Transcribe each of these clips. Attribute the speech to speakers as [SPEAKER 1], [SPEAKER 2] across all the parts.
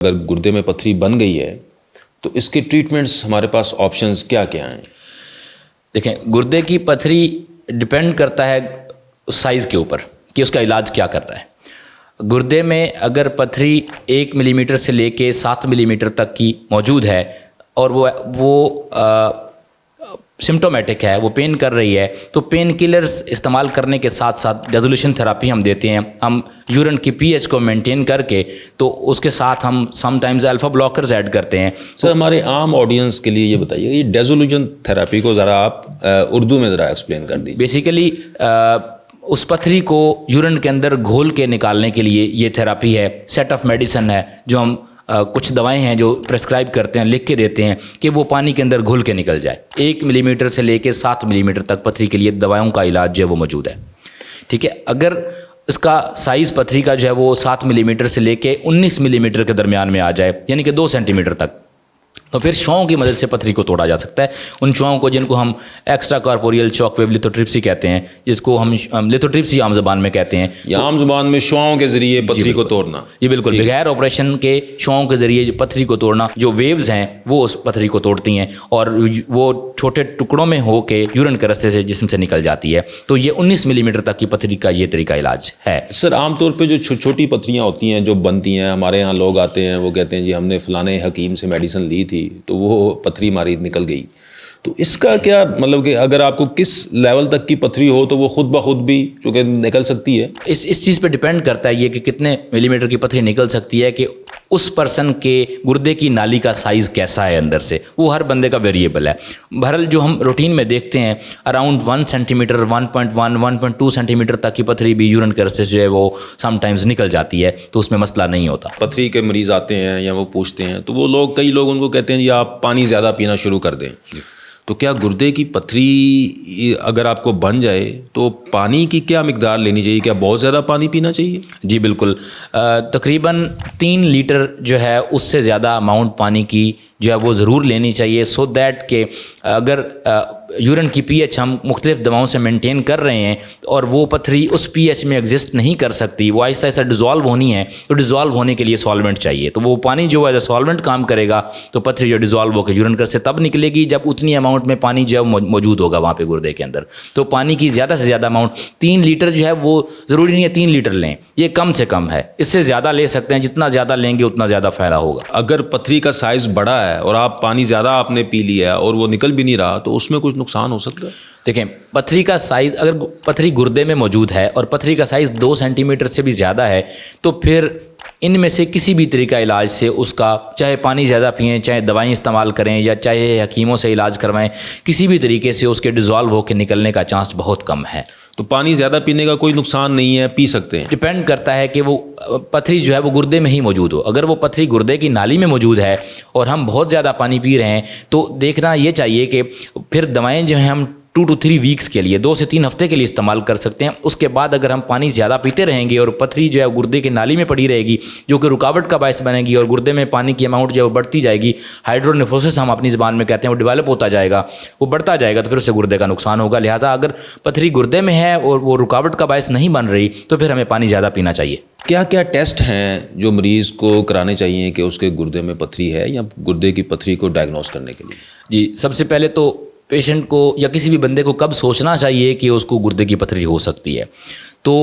[SPEAKER 1] اگر گردے میں پتھری بن گئی ہے تو اس کے ٹریٹمنٹس ہمارے پاس آپشنز کیا کیا ہیں؟
[SPEAKER 2] دیکھیں، گردے کی پتھری ڈپینڈ کرتا ہے اس سائز کے اوپر کہ اس کا علاج کیا کر رہا ہے۔ گردے میں اگر پتھری 1 ملی میٹر سے لے کے 7 ملی میٹر تک کی موجود ہے اور وہ سمٹومیٹک ہے، وہ پین کر رہی ہے، تو پین کلرز استعمال کرنے کے ساتھ ساتھ ریزولوشن تھراپی ہم دیتے ہیں۔ ہم یورین کی پی ایچ کو مینٹین کر کے تو اس کے ساتھ ہم sometimes alpha blockers add کرتے ہیں۔
[SPEAKER 1] سر، ہمارے عام آڈینس کے لیے یہ بتائیے، یہ ڈیزولوشن تھراپی کو ذرا آپ اردو میں ذرا ایکسپلین کر دیجیے۔
[SPEAKER 2] بیسیکلی اس پتھری کو یورین کے اندر گھول کے نکالنے کے لیے یہ تھراپی ہے، سیٹ آف میڈیسن ہے جو ہم کچھ دوائیں ہیں جو پرسکرائب کرتے ہیں، لکھ کے دیتے ہیں کہ وہ پانی کے اندر گھل کے نکل جائے۔ 1 ملی میٹر سے لے کے 7 ملی میٹر تک پتھری کے لیے دوائیوں کا علاج جو ہے وہ موجود ہے، ٹھیک ہے۔ اگر اس کا سائز پتھری کا جو ہے وہ 7 ملی میٹر سے لے کے 19 ملی میٹر کے درمیان میں آ جائے، یعنی کہ 2 سینٹی میٹر تک، تو پھر شعاؤں کی مدد سے پتھری کو توڑا جا سکتا ہے۔ ان شعاؤں کو، جن کو ہم ایکسٹرا کارپوریل شاک ویو لیتھوٹرپسی کہتے ہیں، جس کو ہم لیتھوٹرپسی عام زبان میں کہتے ہیں،
[SPEAKER 1] یا عام زبان میں شعاؤں کے ذریعے پتھری کو توڑنا۔
[SPEAKER 2] یہ بالکل بغیر آپریشن کے شعاؤں کے ذریعے پتھری کو توڑنا، جو ویوز ہیں وہ اس پتھری کو توڑتی ہیں اور وہ چھوٹے ٹکڑوں میں ہو کے یورین کے راستے سے جسم سے نکل جاتی ہے۔ تو یہ 19 ملی میٹر تک کی پتھری کا یہ طریقہ علاج ہے۔
[SPEAKER 1] سر، عام طور پہ جو چھوٹی پتھریاں ہوتی ہیں جو بنتی ہیں، ہمارے یہاں لوگ آتے ہیں، وہ کہتے ہیں جی ہم نے فلانے حکیم سے میڈیسن لی تھی تو وہ پتھری ہماری نکل گئی، تو اس کا کیا مطلب کہ اگر آپ کو کس لیول تک کی پتھری ہو تو وہ خود بخود بھی چونکہ نکل سکتی ہے؟ اس
[SPEAKER 2] چیز پہ ڈیپینڈ کرتا ہے یہ کہ کتنے ملی میٹر کی پتھری نکل سکتی ہے، کہ اس پرسن کے گردے کی نالی کا سائز کیسا ہے اندر سے، وہ ہر بندے کا ویریبل ہے۔ بہرحال جو ہم روٹین میں دیکھتے ہیں around 1 centimetre, 1.1، 1.2 centimetre تک کی پتھری بھی یورین کے راستے سے جو ہے وہ سم ٹائمز نکل جاتی ہے، تو اس میں مسئلہ نہیں ہوتا۔
[SPEAKER 1] پتھری کے مریض آتے ہیں یا وہ پوچھتے ہیں تو وہ لوگ، کئی لوگ ان کو کہتے ہیں جی آپ پانی زیادہ پینا شروع کر دیں، تو کیا گردے کی پتھری اگر آپ کو بن جائے تو پانی کی کیا مقدار لینی چاہیے؟ کیا بہت زیادہ پانی پینا چاہیے؟
[SPEAKER 2] جی بالکل، تقریباً 3 لیٹر جو ہے اس سے زیادہ اماؤنٹ پانی کی جو ہے وہ ضرور لینی چاہیے، سو دیٹ کہ اگر یورین کی پی ایچ ہم مختلف دواؤں سے مینٹین کر رہے ہیں اور وہ پتھری اس پی ایچ میں ایگزسٹ نہیں کر سکتی، وہ آہستہ آہستہ ڈیزالو ہونی ہے، تو ڈیزالو ہونے کے لیے سالوینٹ چاہیے، تو وہ پانی جو ہے سالوینٹ کام کرے گا تو پتھری جو ڈیزالو ہو کے یورین کر سے تب نکلے گی جب اتنی اماؤنٹ میں پانی جو ہے موجود ہوگا وہاں پہ گردے کے اندر۔ تو پانی کی زیادہ سے زیادہ اماؤنٹ 3 لیٹر جو ہے وہ ضروری نہیں ہے 3 لیٹر لیں، یہ کم سے کم ہے، اس سے زیادہ لے سکتے ہیں، جتنا زیادہ لیں گے اتنا زیادہ فائدہ ہوگا۔
[SPEAKER 1] اگر پتھری کا سائز بڑا ہے اور آپ پانی زیادہ آپ نے پی لیا اور وہ نکل بھی نہیں رہا تو اس میں کچھ نقصان ہو سکتا ہے؟
[SPEAKER 2] دیکھیں، پتھری کا سائز اگر پتھری گردے میں موجود ہے اور پتھری کا سائز 2 سینٹی میٹر سے بھی زیادہ ہے تو پھر ان میں سے کسی بھی طریقہ علاج سے اس کا، چاہے پانی زیادہ پئیں، چاہے دوائیں استعمال کریں یا چاہے حکیموں سے علاج کروائیں، کسی بھی طریقے سے اس کے ڈیزالو ہو کے نکلنے کا چانس بہت کم ہے۔
[SPEAKER 1] تو پانی زیادہ پینے کا کوئی نقصان نہیں ہے، پی سکتے ہیں؟
[SPEAKER 2] ڈپینڈ کرتا ہے کہ وہ پتھری جو ہے وہ گردے میں ہی موجود ہو۔ اگر وہ پتھری گردے کی نالی میں موجود ہے اور ہم بہت زیادہ پانی پی رہے ہیں تو دیکھنا یہ چاہیے کہ پھر دوائیں جو ہیں ہم 2 to 3 ویکس کے لیے، 2 سے 3 ہفتے کے لیے استعمال کر سکتے ہیں۔ اس کے بعد اگر ہم پانی زیادہ پیتے رہیں گے اور پتھری جو ہے گردے کی نالی میں پڑی رہے گی، جو کہ رکاوٹ کا باعث بنے گی اور گردے میں پانی کی اماؤنٹ جو ہے وہ بڑھتی جائے گی، ہائیڈرونیفروسس ہم اپنی زبان میں کہتے ہیں، وہ ڈیولپ ہوتا جائے گا، وہ بڑھتا جائے گا، تو پھر اس سے گردے کا نقصان ہوگا۔ لہٰذا اگر پتھری گردے میں ہے اور وہ رکاوٹ کا باعث نہیں بن رہی تو پھر ہمیں پانی زیادہ پینا چاہیے۔
[SPEAKER 1] کیا کیا ٹیسٹ ہیں جو مریض کو کرانے چاہیے کہ اس کے گردے میں پتھری ہے یا گردے کی پتھری کو ڈائگنوز کرنے کے لیے؟
[SPEAKER 2] جی، سب سے پہلے تو پیشنٹ کو یا کسی بھی بندے کو کب سوچنا چاہیے کہ اس کو گردے کی پتھری ہو سکتی ہے؟ تو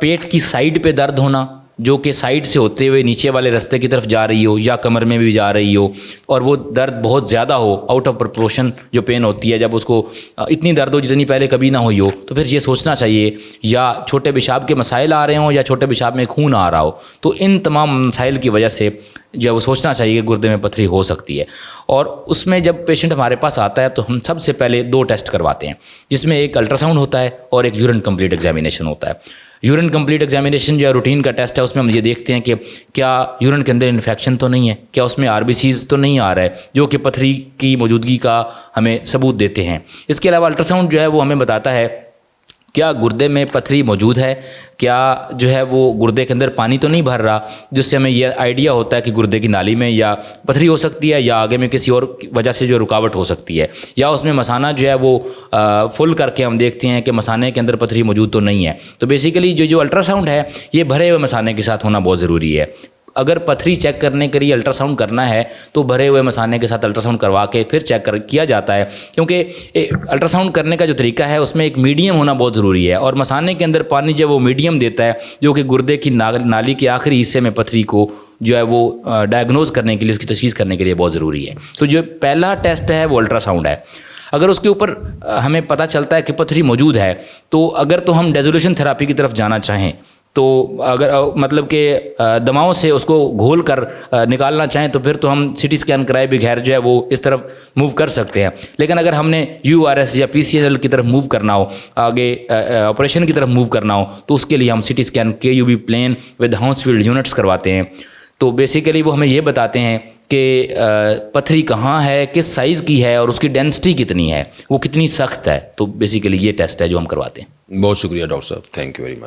[SPEAKER 2] پیٹ کی سائڈ پہ درد ہونا، جو کہ سائڈ سے ہوتے ہوئے نیچے والے رستے کی طرف جا رہی ہو یا کمر میں بھی جا رہی ہو اور وہ درد بہت زیادہ ہو، آؤٹ آف پرپورشن جو پین ہوتی ہے، جب اس کو اتنی درد ہو جتنی پہلے کبھی نہ ہوئی ہو، تو پھر یہ سوچنا چاہیے، یا چھوٹے پیشاب کے مسائل آ رہے ہوں یا چھوٹے پیشاب میں خون آ رہا ہو، تو ان تمام مسائل کی وجہ سے جو ہے وہ سوچنا چاہیے کہ گردے میں پتھری ہو سکتی ہے۔ اور اس میں جب پیشنٹ ہمارے پاس آتا ہے تو ہم سب سے پہلے 2 ٹیسٹ کرواتے ہیں، جس میں ایک الٹرا ساؤنڈ ہوتا ہے اور ایک یورین کمپلیٹ ایگزامینیشن ہوتا ہے۔ یورین کمپلیٹ ایگزامینیشن جو ہے روٹین کا ٹیسٹ ہے، اس میں ہم یہ دیکھتے ہیں کہ کیا یورین کے اندر انفیکشن تو نہیں ہے، کیا اس میں RBCs تو نہیں آ رہا ہے جو کہ پتھری کی موجودگی کا ہمیں ثبوت دیتے ہیں۔ اس کے علاوہ الٹرا ساؤنڈ جو ہے وہ ہمیں بتاتا ہے کیا گردے میں پتھری موجود ہے، کیا جو ہے وہ گردے کے اندر پانی تو نہیں بھر رہا، جس سے ہمیں یہ آئیڈیا ہوتا ہے کہ گردے کی نالی میں یا پتھری ہو سکتی ہے یا آگے میں کسی اور وجہ سے جو رکاوٹ ہو سکتی ہے، یا اس میں مثانہ جو ہے وہ فل کر کے ہم دیکھتے ہیں کہ مثانے کے اندر پتھری موجود تو نہیں ہے۔ تو بیسیکلی جو الٹرا ساؤنڈ ہے یہ بھرے ہوئے مثانے کے ساتھ ہونا بہت ضروری ہے۔ اگر پتھری چیک کرنے کے لیے الٹرا ساؤنڈ کرنا ہے تو بھرے ہوئے مثانے کے ساتھ الٹرا ساؤنڈ کروا کے پھر چیک کیا جاتا ہے، کیونکہ الٹرا ساؤنڈ کرنے کا جو طریقہ ہے اس میں ایک میڈیم ہونا بہت ضروری ہے، اور مثانے کے اندر پانی جب وہ میڈیم دیتا ہے جو کہ گردے کی نالی کے آخری حصے میں پتھری کو جو ہے وہ ڈائگنوز کرنے کے لیے، اس کی تشخیص کرنے کے لیے بہت ضروری ہے۔ تو جو پہلا ٹیسٹ ہے وہ الٹرا ساؤنڈ ہے۔ اگر اس کے اوپر ہمیں پتہ چلتا ہے کہ پتھری موجود ہے تو اگر تو ہم ڈیزولیشن تھراپی کی طرف جانا چاہیں، تو اگر مطلب کہ دواؤں سے اس کو گھول کر نکالنا چاہیں تو پھر تو ہم سی ٹی اسکین کرائے بغیر جو ہے وہ اس طرف موو کر سکتے ہیں۔ لیکن اگر ہم نے یو آر ایس یا پی سی ایل کی طرف موو کرنا ہو، آگے آپریشن کی طرف موو کرنا ہو، تو اس کے لیے ہم سی ٹی اسکین کے you be plane with ہاؤنسفیلڈ units کرواتے ہیں۔ تو بیسیکلی وہ ہمیں یہ بتاتے ہیں کہ پتھری کہاں ہے، کس سائز کی ہے، اور اس کی ڈینسٹی کتنی ہے، وہ کتنی سخت ہے۔ تو بیسیکلی یہ ٹیسٹ ہے جو ہم کرواتے ہیں۔
[SPEAKER 1] بہت شکریہ ڈاکٹر صاحب، تھینک یو ویری مچ۔